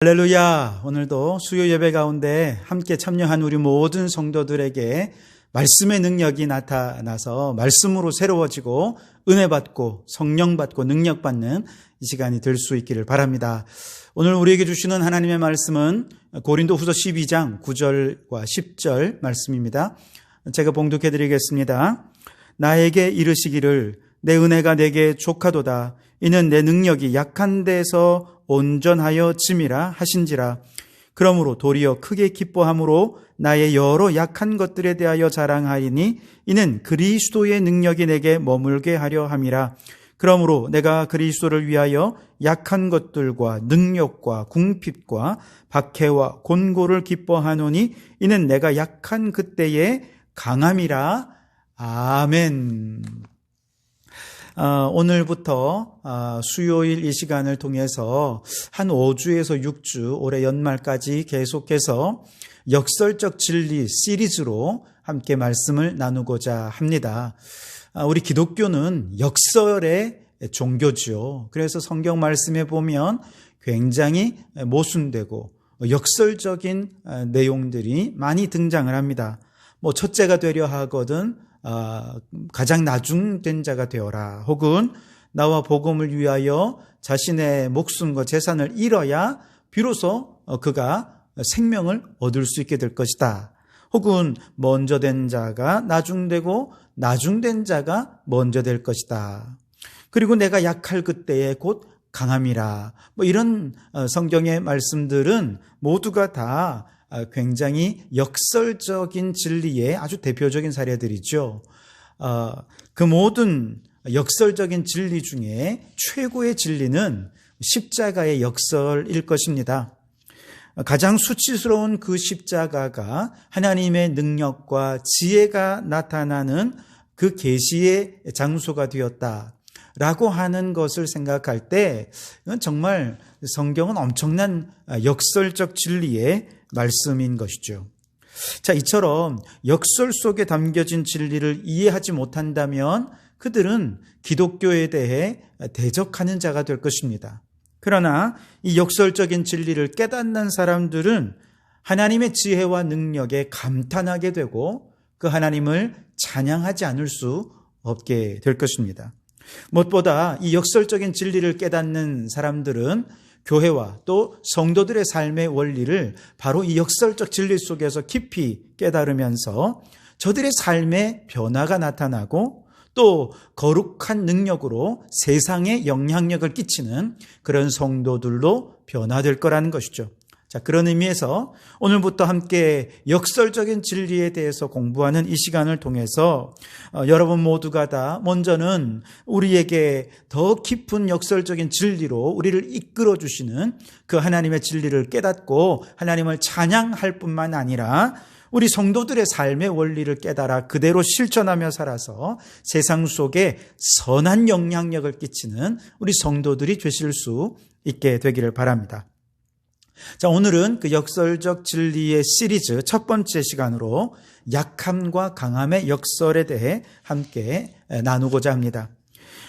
할렐루야. 오늘도 수요 예배 가운데 함께 참여한 우리 모든 성도들에게 말씀의 능력이 나타나서 말씀으로 새로워지고 은혜 받고 성령 받고 능력 받는 이 시간이 될 수 있기를 바랍니다. 오늘 우리에게 주시는 하나님의 말씀은 고린도후서 12장 9절과 10절 말씀입니다. 제가 봉독해 드리겠습니다. 나에게 이르시기를 내 은혜가 내게 족하도다. 이는 내 능력이 약한 데서 온전하여 짐이라 하신지라. 그러므로 도리어 크게 기뻐함으로 나의 여러 약한 것들에 대하여 자랑하리니 이는 그리스도의 능력이 내게 머물게 하려 함이라. 그러므로 내가 그리스도를 위하여 약한 것들과 능력과 궁핍과 박해와 곤고를 기뻐하노니 이는 내가 약한 그때에 강함이라. 아멘. 오늘부터 수요일 이 시간을 통해서 한 5주에서 6주 올해 연말까지 계속해서 역설적 진리 시리즈로 함께 말씀을 나누고자 합니다. 우리 기독교는 역설의 종교지요. 그래서 성경 말씀에 보면 굉장히 모순되고 역설적인 내용들이 많이 등장을 합니다. 첫째가 되려 하거든 가장 나중된 자가 되어라. 혹은 나와 복음을 위하여 자신의 목숨과 재산을 잃어야 비로소 그가 생명을 얻을 수 있게 될 것이다. 혹은 먼저 된 자가 나중되고 나중된 자가 먼저 될 것이다. 그리고 내가 약할 그때에 곧 강함이라. 이런 성경의 말씀들은 모두가 다 굉장히 역설적인 진리의 아주 대표적인 사례들이죠. 그 모든 역설적인 진리 중에 최고의 진리는 십자가의 역설일 것입니다. 가장 수치스러운 그 십자가가 하나님의 능력과 지혜가 나타나는 그 계시의 장소가 되었다라고 하는 것을 생각할 때 정말 성경은 엄청난 역설적 진리의 말씀인 것이죠. 자, 이처럼 역설 속에 담겨진 진리를 이해하지 못한다면 그들은 기독교에 대해 대적하는 자가 될 것입니다. 그러나 이 역설적인 진리를 깨닫는 사람들은 하나님의 지혜와 능력에 감탄하게 되고 그 하나님을 찬양하지 않을 수 없게 될 것입니다. 무엇보다 이 역설적인 진리를 깨닫는 사람들은 교회와 또 성도들의 삶의 원리를 바로 이 역설적 진리 속에서 깊이 깨달으면서 저들의 삶에 변화가 나타나고 또 거룩한 능력으로 세상에 영향력을 끼치는 그런 성도들로 변화될 거라는 것이죠. 자, 그런 의미에서 오늘부터 함께 역설적인 진리에 대해서 공부하는 이 시간을 통해서 여러분 모두가 다 먼저는 우리에게 더 깊은 역설적인 진리로 우리를 이끌어 주시는 그 하나님의 진리를 깨닫고 하나님을 찬양할 뿐만 아니라 우리 성도들의 삶의 원리를 깨달아 그대로 실천하며 살아서 세상 속에 선한 영향력을 끼치는 우리 성도들이 되실 수 있게 되기를 바랍니다. 자, 오늘은 그 역설적 진리의 시리즈 첫 번째 시간으로 약함과 강함의 역설에 대해 함께 나누고자 합니다.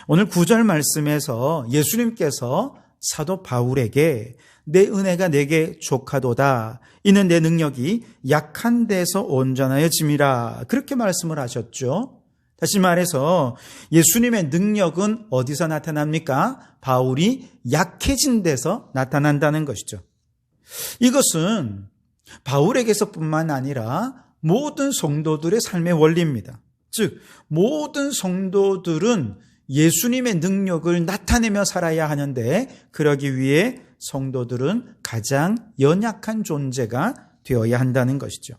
오늘 9절 말씀에서 예수님께서 사도 바울에게 내 은혜가 내게 족하도다. 이는 내 능력이 약한 데서 온전하여 짐이라. 그렇게 말씀을 하셨죠. 다시 말해서 예수님의 능력은 어디서 나타납니까? 바울이 약해진 데서 나타난다는 것이죠. 이것은 바울에게서뿐만 아니라 모든 성도들의 삶의 원리입니다. 즉 모든 성도들은 예수님의 능력을 나타내며 살아야 하는데 그러기 위해 성도들은 가장 연약한 존재가 되어야 한다는 것이죠.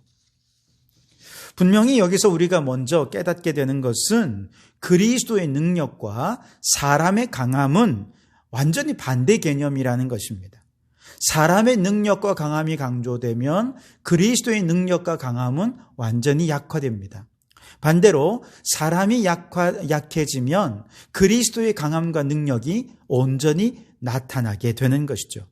분명히 여기서 우리가 먼저 깨닫게 되는 것은 그리스도의 능력과 사람의 강함은 완전히 반대 개념이라는 것입니다. 사람의 능력과 강함이 강조되면 그리스도의 능력과 강함은 완전히 약화됩니다. 반대로 사람이 약해지면 그리스도의 강함과 능력이 온전히 나타나게 되는 것이죠.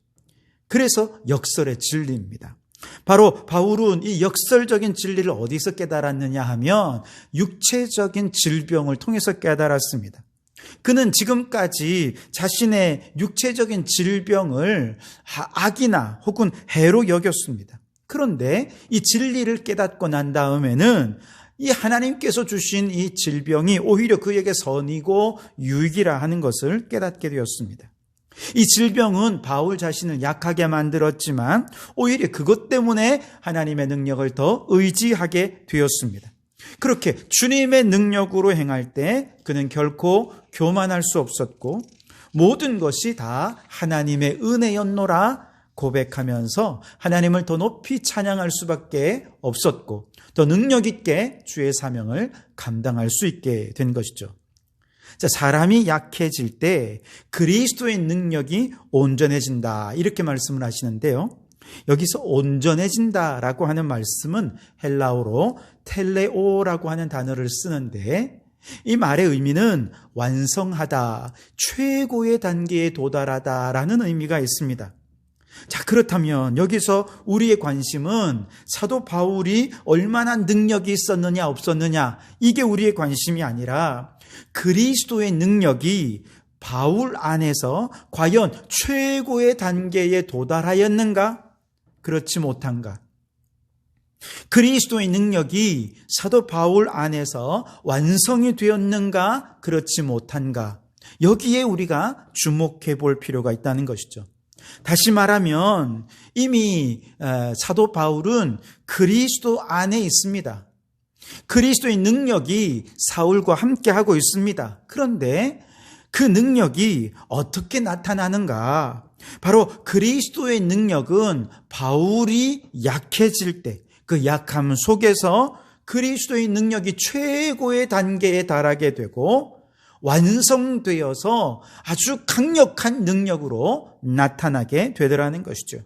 그래서 역설의 진리입니다. 바로 바울은 이 역설적인 진리를 어디서 깨달았느냐 하면 육체적인 질병을 통해서 깨달았습니다. 그는 지금까지 자신의 육체적인 질병을 악이나 혹은 해로 여겼습니다. 그런데 이 진리를 깨닫고 난 다음에는 이 하나님께서 주신 이 질병이 오히려 그에게 선이고 유익이라 하는 것을 깨닫게 되었습니다. 이 질병은 바울 자신을 약하게 만들었지만 오히려 그것 때문에 하나님의 능력을 더 의지하게 되었습니다. 그렇게 주님의 능력으로 행할 때 그는 결코 교만할 수 없었고 모든 것이 다 하나님의 은혜였노라 고백하면서 하나님을 더 높이 찬양할 수밖에 없었고 더 능력 있게 주의 사명을 감당할 수 있게 된 것이죠. 자, 사람이 약해질 때 그리스도의 능력이 온전해진다 이렇게 말씀을 하시는데요. 여기서 온전해진다라고 하는 말씀은 헬라어로 텔레오라고 하는 단어를 쓰는데 이 말의 의미는 완성하다, 최고의 단계에 도달하다라는 의미가 있습니다. 자, 그렇다면 여기서 우리의 관심은 사도 바울이 얼마나 능력이 있었느냐 없었느냐 이게 우리의 관심이 아니라 그리스도의 능력이 바울 안에서 과연 최고의 단계에 도달하였는가? 그렇지 못한가? 그리스도의 능력이 사도 바울 안에서 완성이 되었는가? 그렇지 못한가? 여기에 우리가 주목해 볼 필요가 있다는 것이죠. 다시 말하면 이미 사도 바울은 그리스도 안에 있습니다. 그리스도의 능력이 사울과 함께하고 있습니다. 그런데 그 능력이 어떻게 나타나는가? 바로 그리스도의 능력은 바울이 약해질 때 그 약함 속에서 그리스도의 능력이 최고의 단계에 달하게 되고 완성되어서 아주 강력한 능력으로 나타나게 되더라는 것이죠.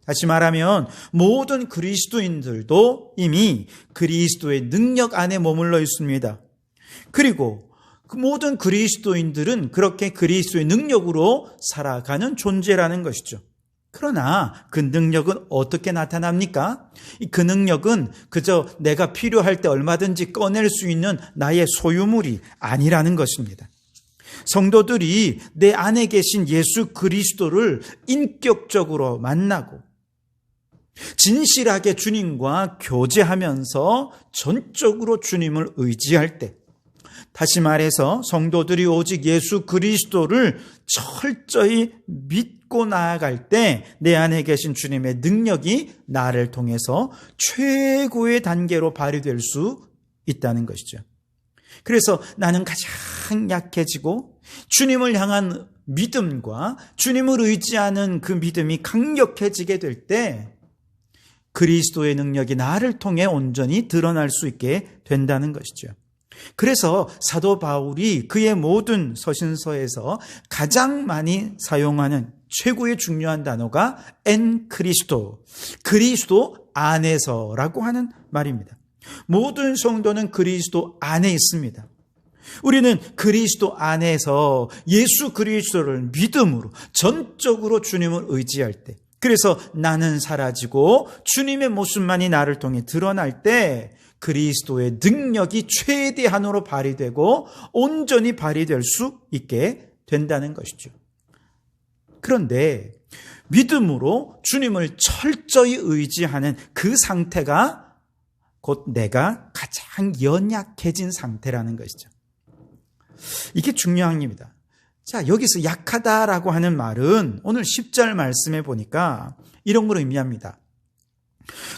다시 말하면 모든 그리스도인들도 이미 그리스도의 능력 안에 머물러 있습니다. 그리고 그 모든 그리스도인들은 그렇게 그리스도의 능력으로 살아가는 존재라는 것이죠. 그러나 그 능력은 어떻게 나타납니까? 그 능력은 그저 내가 필요할 때 얼마든지 꺼낼 수 있는 나의 소유물이 아니라는 것입니다. 성도들이 내 안에 계신 예수 그리스도를 인격적으로 만나고 진실하게 주님과 교제하면서 전적으로 주님을 의지할 때, 다시 말해서 성도들이 오직 예수 그리스도를 철저히 믿고 나아갈 때 내 안에 계신 주님의 능력이 나를 통해서 최고의 단계로 발휘될 수 있다는 것이죠. 그래서 나는 가장 약해지고 주님을 향한 믿음과 주님을 의지하는 그 믿음이 강력해지게 될 때 그리스도의 능력이 나를 통해 온전히 드러날 수 있게 된다는 것이죠. 그래서 사도 바울이 그의 모든 서신서에서 가장 많이 사용하는 최고의 중요한 단어가 엔 크리스토, 그리스도 안에서라고 하는 말입니다. 모든 성도는 그리스도 안에 있습니다. 우리는 그리스도 안에서 예수 그리스도를 믿음으로 전적으로 주님을 의지할 때, 그래서 나는 사라지고 주님의 모습만이 나를 통해 드러날 때 그리스도의 능력이 최대한으로 발휘되고 온전히 발휘될 수 있게 된다는 것이죠. 그런데 믿음으로 주님을 철저히 의지하는 그 상태가 곧 내가 가장 연약해진 상태라는 것이죠. 이게 중요한 겁니다. 자, 여기서 약하다라고 하는 말은 오늘 10절 말씀에 보니까 이런 걸 의미합니다.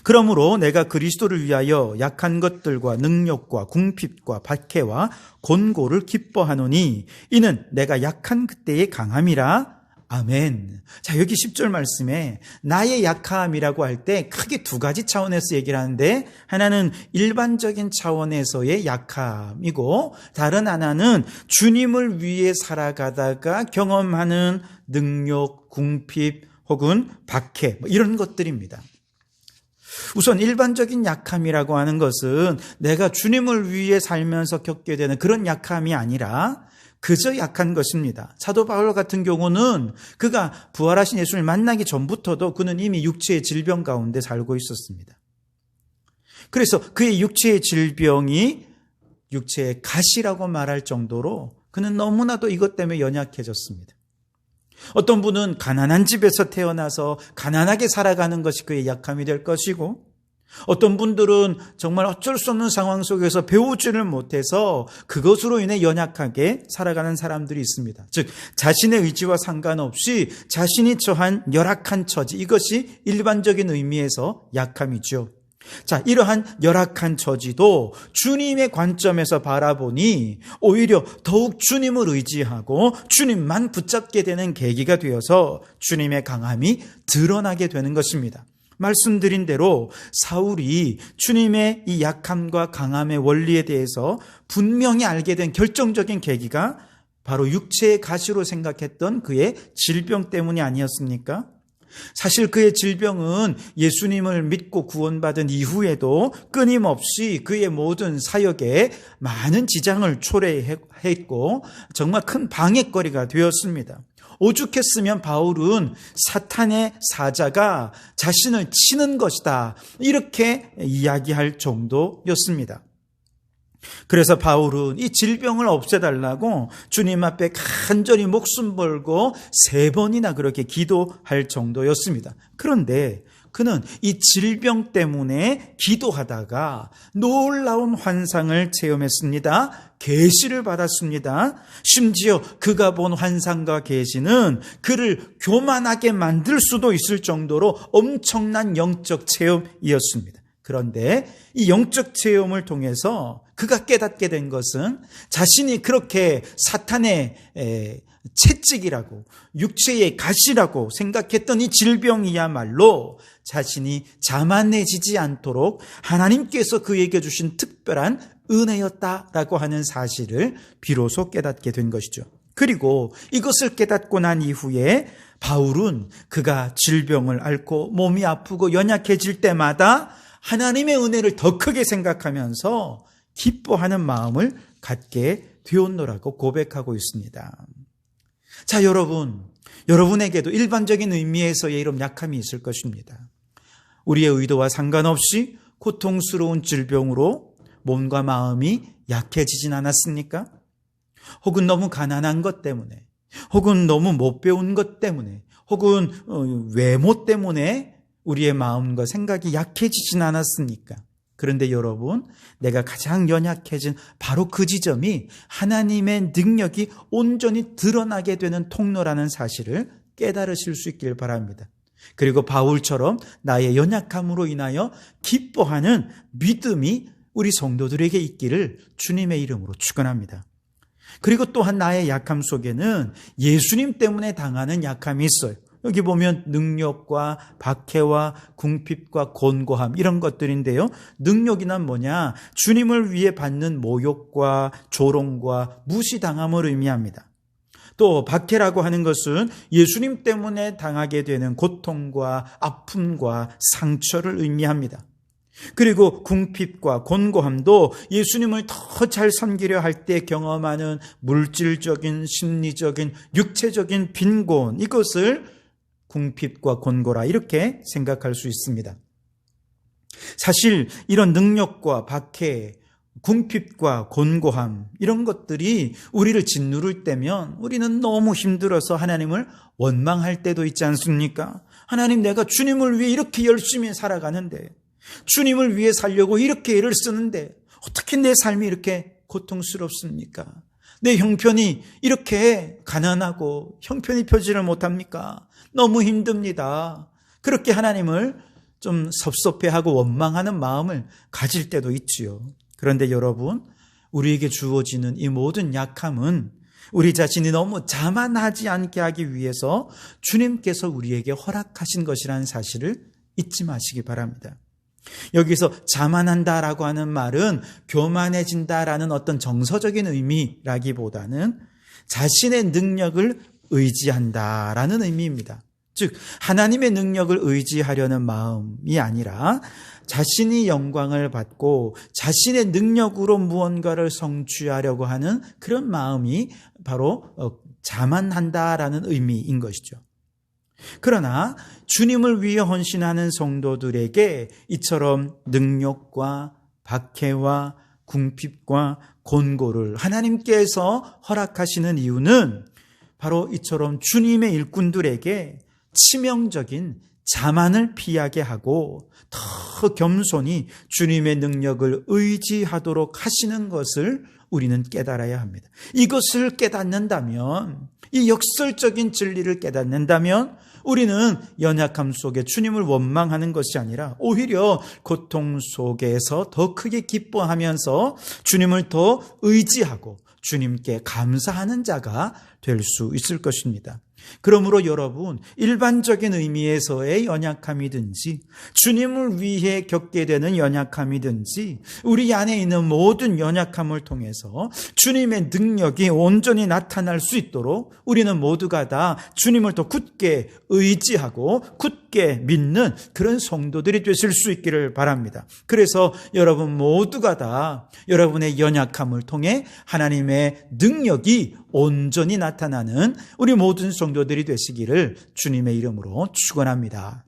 그러므로 내가 그리스도를 위하여 약한 것들과 능력과 궁핍과 박해와 곤고를 기뻐하노니 이는 내가 약한 그때의 강함이라. 아멘. 자, 여기 10절 말씀에 나의 약함이라고 할 때 크게 두 가지 차원에서 얘기를 하는데, 하나는 일반적인 차원에서의 약함이고 다른 하나는 주님을 위해 살아가다가 경험하는 능력, 궁핍 혹은 박해 이런 것들입니다. 우선 일반적인 약함이라고 하는 것은 내가 주님을 위해 살면서 겪게 되는 그런 약함이 아니라 그저 약한 것입니다. 사도 바울 같은 경우는 그가 부활하신 예수를 만나기 전부터도 그는 이미 육체의 질병 가운데 살고 있었습니다. 그래서 그의 육체의 질병이 육체의 가시라고 말할 정도로 그는 너무나도 이것 때문에 연약해졌습니다. 어떤 분은 가난한 집에서 태어나서 가난하게 살아가는 것이 그의 약함이 될 것이고, 어떤 분들은 정말 어쩔 수 없는 상황 속에서 배우지를 못해서 그것으로 인해 연약하게 살아가는 사람들이 있습니다. 즉, 자신의 의지와 상관없이 자신이 처한 열악한 처지, 이것이 일반적인 의미에서 약함이죠. 자, 이러한 열악한 처지도 주님의 관점에서 바라보니 오히려 더욱 주님을 의지하고 주님만 붙잡게 되는 계기가 되어서 주님의 강함이 드러나게 되는 것입니다. 말씀드린 대로 사울이 주님의 이 약함과 강함의 원리에 대해서 분명히 알게 된 결정적인 계기가 바로 육체의 가시로 생각했던 그의 질병 때문이 아니었습니까? 사실 그의 질병은 예수님을 믿고 구원받은 이후에도 끊임없이 그의 모든 사역에 많은 지장을 초래했고 정말 큰 방해거리가 되었습니다. 오죽했으면 바울은 사탄의 사자가 자신을 치는 것이다, 이렇게 이야기할 정도였습니다. 그래서 바울은 이 질병을 없애달라고 주님 앞에 간절히 목숨 걸고 3번이나 그렇게 기도할 정도였습니다. 그런데 그는 이 질병 때문에 기도하다가 놀라운 환상을 체험했습니다. 계시를 받았습니다. 심지어 그가 본 환상과 계시는 그를 교만하게 만들 수도 있을 정도로 엄청난 영적 체험이었습니다. 그런데 이 영적 체험을 통해서 그가 깨닫게 된 것은 자신이 그렇게 사탄의 채찍이라고, 육체의 가시라고 생각했던 이 질병이야말로 자신이 자만해지지 않도록 하나님께서 그에게 주신 특별한 은혜였다라고 하는 사실을 비로소 깨닫게 된 것이죠. 그리고 이것을 깨닫고 난 이후에 바울은 그가 질병을 앓고 몸이 아프고 연약해질 때마다 하나님의 은혜를 더 크게 생각하면서 기뻐하는 마음을 갖게 되었노라고 고백하고 있습니다. 자, 여러분에게도 일반적인 의미에서의 이런 약함이 있을 것입니다. 우리의 의도와 상관없이 고통스러운 질병으로 몸과 마음이 약해지진 않았습니까? 혹은 너무 가난한 것 때문에, 혹은 너무 못 배운 것 때문에, 혹은 외모 때문에 우리의 마음과 생각이 약해지진 않았습니까? 그런데 여러분, 내가 가장 연약해진 바로 그 지점이 하나님의 능력이 온전히 드러나게 되는 통로라는 사실을 깨달으실 수 있길 바랍니다. 그리고 바울처럼 나의 연약함으로 인하여 기뻐하는 믿음이 우리 성도들에게 있기를 주님의 이름으로 축원합니다. 그리고 또한 나의 약함 속에는 예수님 때문에 당하는 약함이 있어요. 여기 보면 능력과 박해와 궁핍과 곤고함, 이런 것들인데요. 능력이란 뭐냐? 주님을 위해 받는 모욕과 조롱과 무시당함을 의미합니다. 또 박해라고 하는 것은 예수님 때문에 당하게 되는 고통과 아픔과 상처를 의미합니다. 그리고 궁핍과 곤고함도 예수님을 더 잘 섬기려 할 때 경험하는 물질적인, 심리적인, 육체적인 빈곤, 이것을 궁핍과 곤고라, 이렇게 생각할 수 있습니다. 사실 이런 능력과 박해, 궁핍과 곤고함, 이런 것들이 우리를 짓누를 때면 우리는 너무 힘들어서 하나님을 원망할 때도 있지 않습니까? 하나님, 내가 주님을 위해 이렇게 열심히 살아가는데, 주님을 위해 살려고 이렇게 애를 쓰는데 어떻게 내 삶이 이렇게 고통스럽습니까? 내 형편이 이렇게 가난하고 형편이 펴지를 못합니까? 너무 힘듭니다. 그렇게 하나님을 좀 섭섭해하고 원망하는 마음을 가질 때도 있지요. 그런데 여러분, 우리에게 주어지는 이 모든 약함은 우리 자신이 너무 자만하지 않게 하기 위해서 주님께서 우리에게 허락하신 것이라는 사실을 잊지 마시기 바랍니다. 여기서 자만한다라고 하는 말은 교만해진다라는 어떤 정서적인 의미라기보다는 자신의 능력을 의지한다라는 의미입니다. 즉, 하나님의 능력을 의지하려는 마음이 아니라 자신이 영광을 받고 자신의 능력으로 무언가를 성취하려고 하는 그런 마음이 바로 자만한다라는 의미인 것이죠. 그러나 주님을 위해 헌신하는 성도들에게 이처럼 능력과 박해와 궁핍과 권고를 하나님께서 허락하시는 이유는 바로 이처럼 주님의 일꾼들에게 치명적인 자만을 피하게 하고 더 겸손히 주님의 능력을 의지하도록 하시는 것을 우리는 깨달아야 합니다. 이것을 깨닫는다면, 이 역설적인 진리를 깨닫는다면 우리는 연약함 속에 주님을 원망하는 것이 아니라 오히려 고통 속에서 더 크게 기뻐하면서 주님을 더 의지하고 주님께 감사하는 자가 될 수 있을 것입니다. 그러므로 여러분, 일반적인 의미에서의 연약함이든지 주님을 위해 겪게 되는 연약함이든지 우리 안에 있는 모든 연약함을 통해서 주님의 능력이 온전히 나타날 수 있도록 우리는 모두가 다 주님을 더 굳게 의지하고 굳게 믿는 그런 성도들이 되실 수 있기를 바랍니다. 그래서 여러분 모두가 다 여러분의 연약함을 통해 하나님의 능력이 온전히 나타나는 우리 모든 성도들이 되시기를 주님의 이름으로 축원합니다.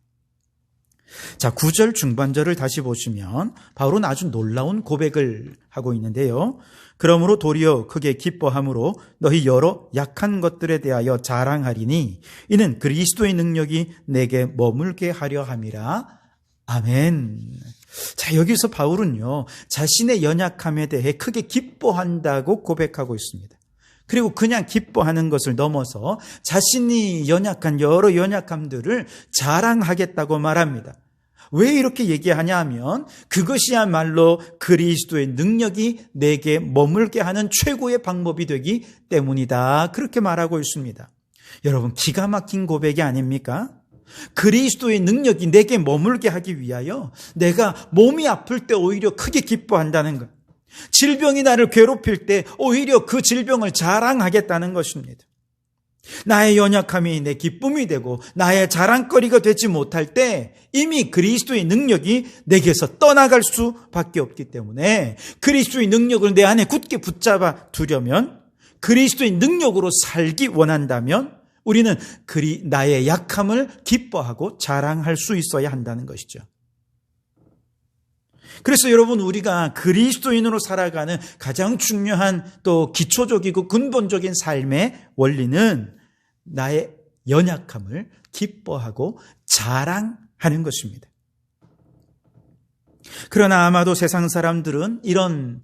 자, 9절 중반절을 다시 보시면 바울은 아주 놀라운 고백을 하고 있는데요. 그러므로 도리어 크게 기뻐함으로 너희 여러 약한 것들에 대하여 자랑하리니 이는 그리스도의 능력이 내게 머물게 하려 함이라. 아멘. 자, 여기서 바울은요, 자신의 연약함에 대해 크게 기뻐한다고 고백하고 있습니다. 그리고 그냥 기뻐하는 것을 넘어서 자신이 연약한 여러 연약함들을 자랑하겠다고 말합니다. 왜 이렇게 얘기하냐 하면 그것이야말로 그리스도의 능력이 내게 머물게 하는 최고의 방법이 되기 때문이다. 그렇게 말하고 있습니다. 여러분, 기가 막힌 고백이 아닙니까? 그리스도의 능력이 내게 머물게 하기 위하여 내가 몸이 아플 때 오히려 크게 기뻐한다는 것. 질병이 나를 괴롭힐 때 오히려 그 질병을 자랑하겠다는 것입니다. 나의 연약함이 내 기쁨이 되고 나의 자랑거리가 되지 못할 때 이미 그리스도의 능력이 내게서 떠나갈 수밖에 없기 때문에 그리스도의 능력을 내 안에 굳게 붙잡아 두려면, 그리스도의 능력으로 살기 원한다면 우리는 나의 약함을 기뻐하고 자랑할 수 있어야 한다는 것이죠. 그래서 여러분, 우리가 그리스도인으로 살아가는 가장 중요한 또 기초적이고 근본적인 삶의 원리는 나의 연약함을 기뻐하고 자랑하는 것입니다. 그러나 아마도 세상 사람들은 이런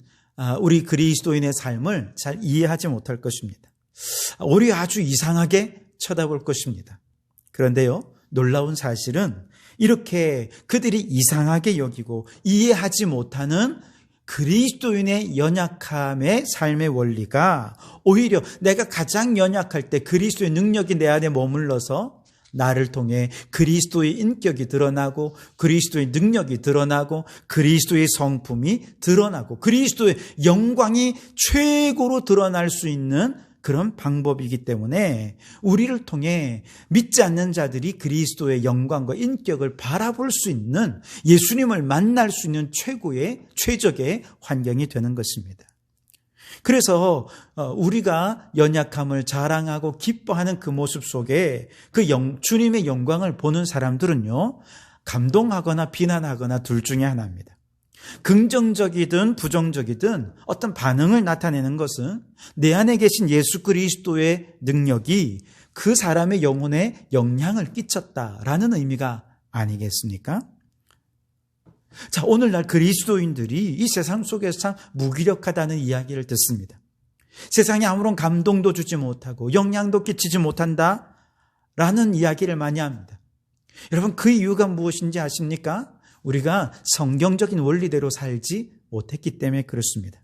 우리 그리스도인의 삶을 잘 이해하지 못할 것입니다. 우리 아주 이상하게 쳐다볼 것입니다. 그런데요, 놀라운 사실은 이렇게 그들이 이상하게 여기고 이해하지 못하는 그리스도인의 연약함의 삶의 원리가 오히려 내가 가장 연약할 때 그리스도의 능력이 내 안에 머물러서 나를 통해 그리스도의 인격이 드러나고 그리스도의 능력이 드러나고 그리스도의 성품이 드러나고 그리스도의 영광이 최고로 드러날 수 있는 그런 방법이기 때문에 우리를 통해 믿지 않는 자들이 그리스도의 영광과 인격을 바라볼 수 있는, 예수님을 만날 수 있는 최적의 환경이 되는 것입니다. 그래서 우리가 연약함을 자랑하고 기뻐하는 그 모습 속에 주님의 영광을 보는 사람들은요, 감동하거나 비난하거나 둘 중에 하나입니다. 긍정적이든 부정적이든 어떤 반응을 나타내는 것은 내 안에 계신 예수 그리스도의 능력이 그 사람의 영혼에 영향을 끼쳤다라는 의미가 아니겠습니까? 자, 오늘날 그리스도인들이 이 세상 속에서 참 무기력하다는 이야기를 듣습니다. 세상에 아무런 감동도 주지 못하고 영향도 끼치지 못한다라는 이야기를 많이 합니다. 여러분, 그 이유가 무엇인지 아십니까? 우리가 성경적인 원리대로 살지 못했기 때문에 그렇습니다.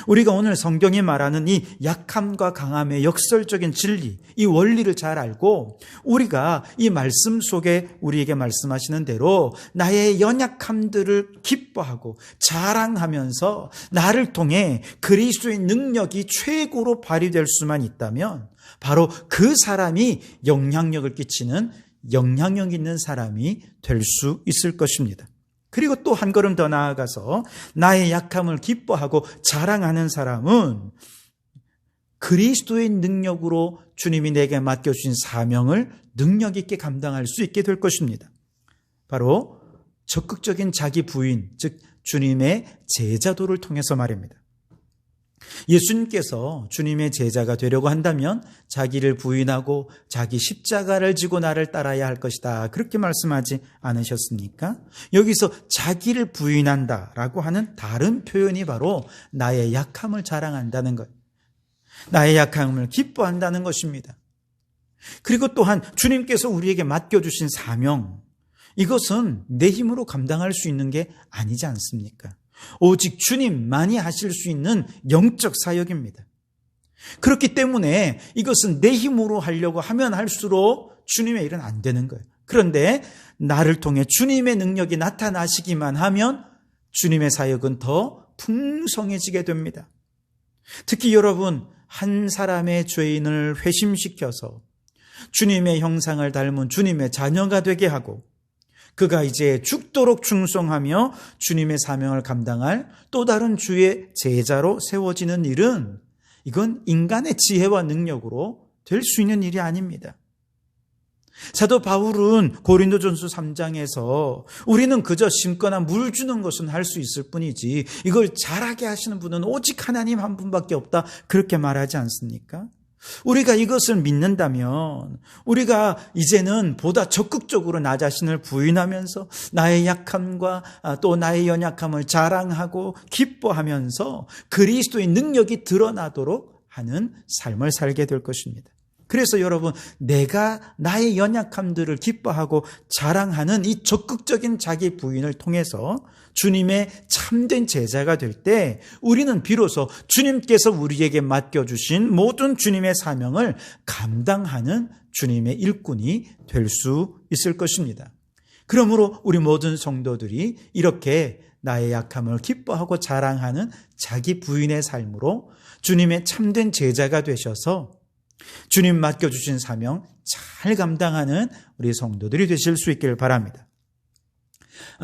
우리가 오늘 성경이 말하는 이 약함과 강함의 역설적인 진리, 이 원리를 잘 알고 우리가 이 말씀 속에 우리에게 말씀하시는 대로 나의 연약함들을 기뻐하고 자랑하면서 나를 통해 그리스도의 능력이 최고로 발휘될 수만 있다면 바로 그 사람이 영향력을 끼치는 영향력 있는 사람이 될 수 있을 것입니다. 그리고 또 한 걸음 더 나아가서 나의 약함을 기뻐하고 자랑하는 사람은 그리스도의 능력으로 주님이 내게 맡겨주신 사명을 능력 있게 감당할 수 있게 될 것입니다. 바로 적극적인 자기 부인, 즉 주님의 제자도를 통해서 말입니다. 예수님께서 주님의 제자가 되려고 한다면 자기를 부인하고 자기 십자가를 지고 나를 따라야 할 것이다. 그렇게 말씀하지 않으셨습니까? 여기서 자기를 부인한다라고 하는 다른 표현이 바로 나의 약함을 자랑한다는 것, 나의 약함을 기뻐한다는 것입니다. 그리고 또한 주님께서 우리에게 맡겨주신 사명, 이것은 내 힘으로 감당할 수 있는 게 아니지 않습니까? 오직 주님만이 하실 수 있는 영적 사역입니다. 그렇기 때문에 이것은 내 힘으로 하려고 하면 할수록 주님의 일은 안 되는 거예요. 그런데 나를 통해 주님의 능력이 나타나시기만 하면 주님의 사역은 더 풍성해지게 됩니다. 특히 여러분, 한 사람의 죄인을 회심시켜서 주님의 형상을 닮은 주님의 자녀가 되게 하고 그가 이제 죽도록 충성하며 주님의 사명을 감당할 또 다른 주의 제자로 세워지는 일은 이건 인간의 지혜와 능력으로 될 수 있는 일이 아닙니다. 사도 바울은 고린도전서 3장에서 우리는 그저 심거나 물 주는 것은 할 수 있을 뿐이지 이걸 잘하게 하시는 분은 오직 하나님 한 분밖에 없다, 그렇게 말하지 않습니까? 우리가 이것을 믿는다면 우리가 이제는 보다 적극적으로 나 자신을 부인하면서 나의 약함과 또 나의 연약함을 자랑하고 기뻐하면서 그리스도의 능력이 드러나도록 하는 삶을 살게 될 것입니다. 그래서 여러분, 내가 나의 연약함들을 기뻐하고 자랑하는 이 적극적인 자기 부인을 통해서 주님의 참된 제자가 될 때 우리는 비로소 주님께서 우리에게 맡겨주신 모든 주님의 사명을 감당하는 주님의 일꾼이 될 수 있을 것입니다. 그러므로 우리 모든 성도들이 이렇게 나의 약함을 기뻐하고 자랑하는 자기 부인의 삶으로 주님의 참된 제자가 되셔서 주님 맡겨주신 사명 잘 감당하는 우리 성도들이 되실 수 있기를 바랍니다.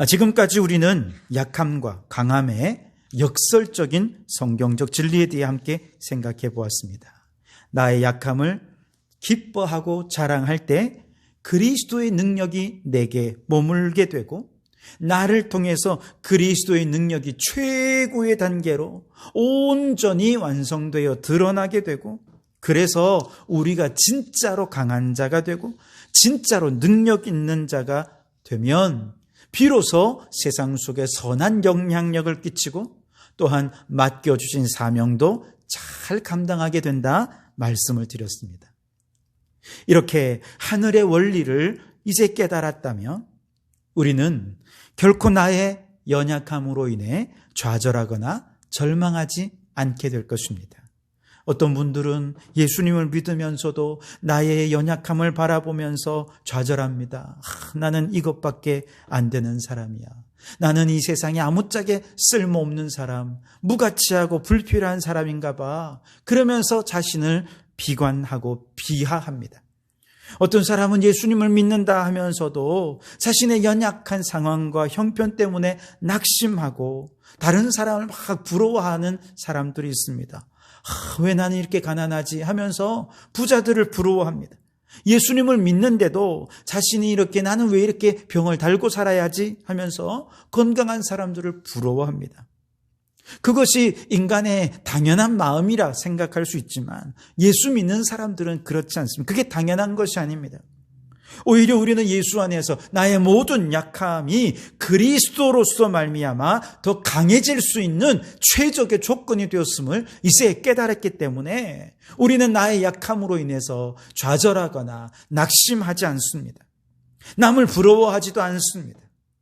지금까지 우리는 약함과 강함의 역설적인 성경적 진리에 대해 함께 생각해 보았습니다. 나의 약함을 기뻐하고 자랑할 때 그리스도의 능력이 내게 머물게 되고 나를 통해서 그리스도의 능력이 최고의 단계로 온전히 완성되어 드러나게 되고 그래서 우리가 진짜로 강한 자가 되고 진짜로 능력 있는 자가 되면 비로소 세상 속에 선한 영향력을 끼치고 또한 맡겨주신 사명도 잘 감당하게 된다 말씀을 드렸습니다. 이렇게 하늘의 원리를 이제 깨달았다면 우리는 결코 나의 연약함으로 인해 좌절하거나 절망하지 않게 될 것입니다. 어떤 분들은 예수님을 믿으면서도 나의 연약함을 바라보면서 좌절합니다. 나는 이것밖에 안 되는 사람이야. 나는 이 세상에 아무짝에 쓸모없는 사람, 무가치하고 불필요한 사람인가 봐. 그러면서 자신을 비관하고 비하합니다. 어떤 사람은 예수님을 믿는다 하면서도 자신의 연약한 상황과 형편 때문에 낙심하고 다른 사람을 막 부러워하는 사람들이 있습니다. 왜 나는 이렇게 가난하지 하면서 부자들을 부러워합니다. 예수님을 믿는데도 자신이 이렇게 나는 왜 이렇게 병을 달고 살아야지 하면서 건강한 사람들을 부러워합니다. 그것이 인간의 당연한 마음이라 생각할 수 있지만 예수 믿는 사람들은 그렇지 않습니다. 그게 당연한 것이 아닙니다. 오히려 우리는 예수 안에서 나의 모든 약함이 그리스도로서 말미암아 더 강해질 수 있는 최적의 조건이 되었음을 이제 깨달았기 때문에 우리는 나의 약함으로 인해서 좌절하거나 낙심하지 않습니다. 남을 부러워하지도 않습니다.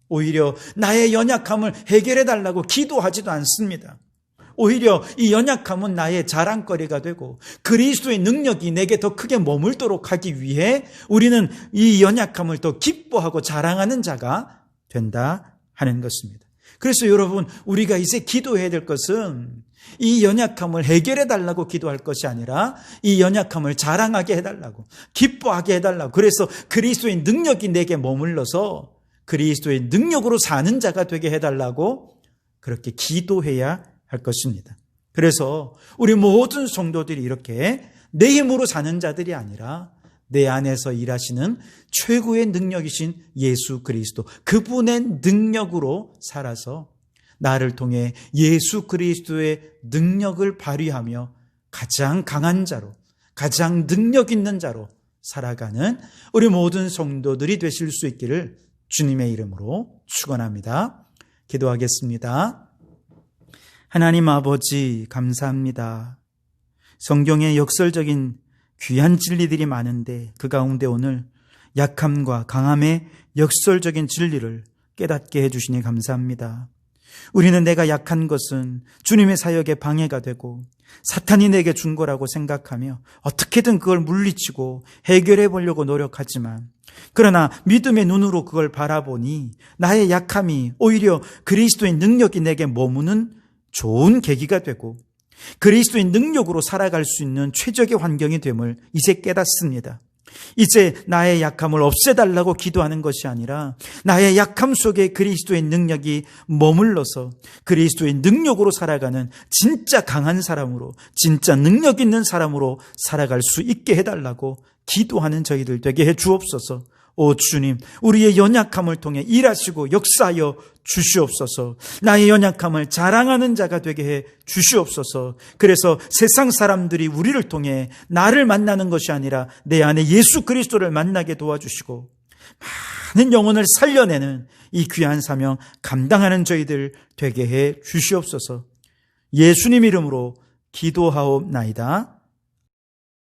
오히려 나의 연약함을 해결해 달라고 기도하지도 않습니다. 오히려 이 연약함은 나의 자랑거리가 되고 그리스도의 능력이 내게 더 크게 머물도록 하기 위해 우리는 이 연약함을 더 기뻐하고 자랑하는 자가 된다 하는 것입니다. 그래서 여러분, 우리가 이제 기도해야 될 것은 이 연약함을 해결해 달라고 기도할 것이 아니라 이 연약함을 자랑하게 해달라고, 기뻐하게 해달라고, 그래서 그리스도의 능력이 내게 머물러서 그리스도의 능력으로 사는 자가 되게 해달라고 그렇게 기도해야 할 것입니다. 그래서 우리 모든 성도들이 이렇게 내 힘으로 사는 자들이 아니라 내 안에서 일하시는 최고의 능력이신 예수 그리스도, 그분의 능력으로 살아서 나를 통해 예수 그리스도의 능력을 발휘하며 가장 강한 자로, 가장 능력 있는 자로 살아가는 우리 모든 성도들이 되실 수 있기를 주님의 이름으로 축원합니다. 기도하겠습니다. 하나님 아버지 감사합니다. 성경에 역설적인 귀한 진리들이 많은데 그 가운데 오늘 약함과 강함의 역설적인 진리를 깨닫게 해주시니 감사합니다. 우리는 내가 약한 것은 주님의 사역에 방해가 되고 사탄이 내게 준 거라고 생각하며 어떻게든 그걸 물리치고 해결해 보려고 노력하지만, 그러나 믿음의 눈으로 그걸 바라보니 나의 약함이 오히려 그리스도의 능력이 내게 머무는 좋은 계기가 되고 그리스도의 능력으로 살아갈 수 있는 최적의 환경이 됨을 이제 깨닫습니다. 이제 나의 약함을 없애달라고 기도하는 것이 아니라 나의 약함 속에 그리스도의 능력이 머물러서 그리스도의 능력으로 살아가는 진짜 강한 사람으로, 진짜 능력 있는 사람으로 살아갈 수 있게 해달라고 기도하는 저희들 되게 해 주옵소서. 오 주님, 우리의 연약함을 통해 일하시고 역사하여 주시옵소서. 나의 연약함을 자랑하는 자가 되게 해 주시옵소서. 그래서 세상 사람들이 우리를 통해 나를 만나는 것이 아니라 내 안에 예수 그리스도를 만나게 도와주시고 많은 영혼을 살려내는 이 귀한 사명 감당하는 저희들 되게 해 주시옵소서. 예수님 이름으로 기도하옵나이다.